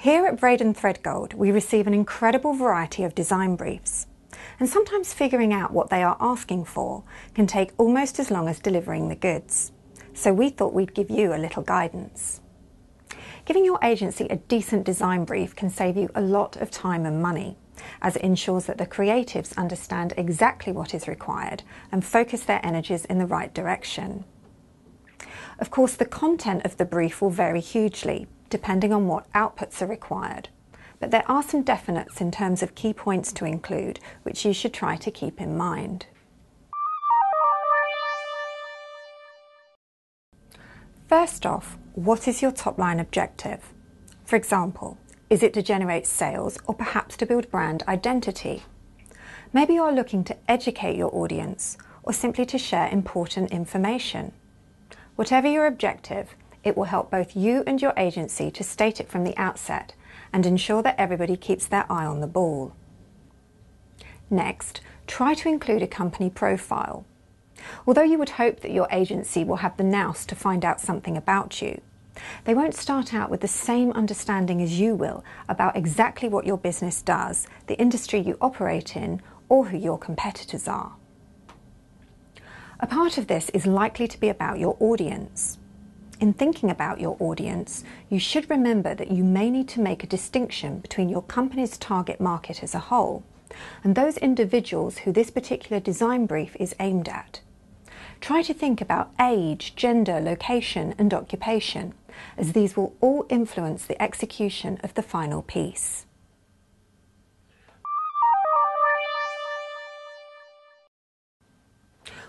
Here at Braden Threadgold, we receive an incredible variety of design briefs, and sometimes figuring out what they are asking for can take almost as long as delivering the goods. So we thought we'd give you a little guidance. Giving your agency a decent design brief can save you a lot of time and money, as it ensures that the creatives understand exactly what is required and focus their energies in the right direction. Of course, the content of the brief will vary hugely, depending on what outputs are required, but there are some definites in terms of key points to include, which you should try to keep in mind. First off, what is your top-line objective? For example, is it to generate sales or perhaps to build brand identity? Maybe you are looking to educate your audience or simply to share important information. Whatever your objective, it will help both you and your agency to state it from the outset and ensure that everybody keeps their eye on the ball. Next, try to include a company profile. Although you would hope that your agency will have the nous to find out something about you, they won't start out with the same understanding as you will about exactly what your business does, the industry you operate in, or who your competitors are. A part of this is likely to be about your audience. In thinking about your audience, you should remember that you may need to make a distinction between your company's target market as a whole and those individuals who this particular design brief is aimed at. Try to think about age, gender, location, and occupation, as these will all influence the execution of the final piece.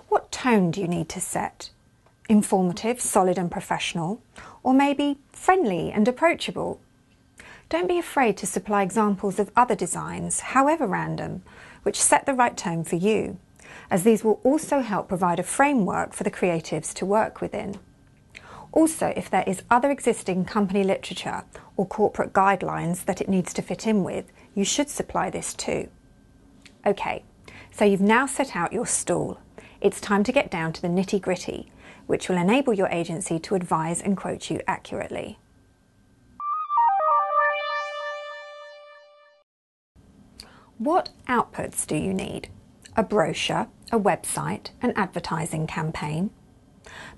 What tone do you need to set? Informative, solid and professional, or maybe friendly and approachable? Don't be afraid to supply examples of other designs, however random, which set the right tone for you, as these will also help provide a framework for the creatives to work within. Also, if there is other existing company literature or corporate guidelines that it needs to fit in with, you should supply this too. Okay, so you've now set out your stall. It's time to get down to the nitty-gritty, which will enable your agency to advise and quote you accurately. What outputs do you need? A brochure, a website, an advertising campaign?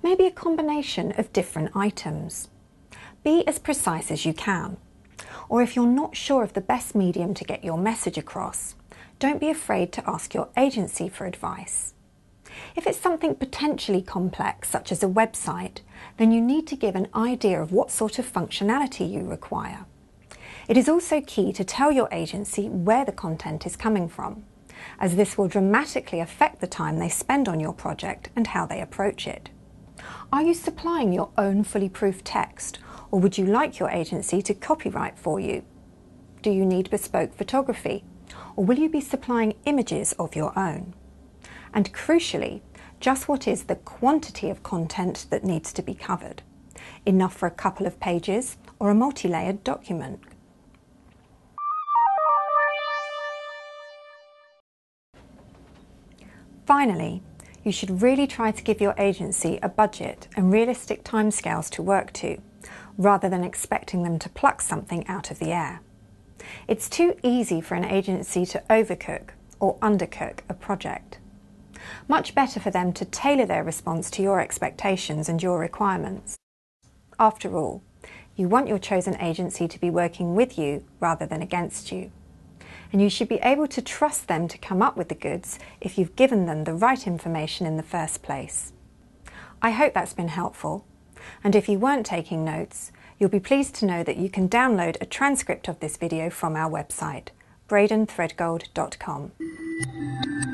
Maybe a combination of different items. Be as precise as you can. Or if you're not sure of the best medium to get your message across, don't be afraid to ask your agency for advice. If it's something potentially complex, such as a website, then you need to give an idea of what sort of functionality you require. It is also key to tell your agency where the content is coming from, as this will dramatically affect the time they spend on your project and how they approach it. Are you supplying your own fully proofed text, or would you like your agency to copyright for you? Do you need bespoke photography, or will you be supplying images of your own? And crucially, just what is the quantity of content that needs to be covered? Enough for a couple of pages or a multi-layered document? Finally, you should really try to give your agency a budget and realistic timescales to work to, rather than expecting them to pluck something out of the air. It's too easy for an agency to overcook or undercook a project. Much better for them to tailor their response to your expectations and your requirements. After all, you want your chosen agency to be working with you rather than against you. And you should be able to trust them to come up with the goods if you've given them the right information in the first place. I hope that's been helpful. And if you weren't taking notes, you'll be pleased to know that you can download a transcript of this video from our website, bradenthreadgold.com.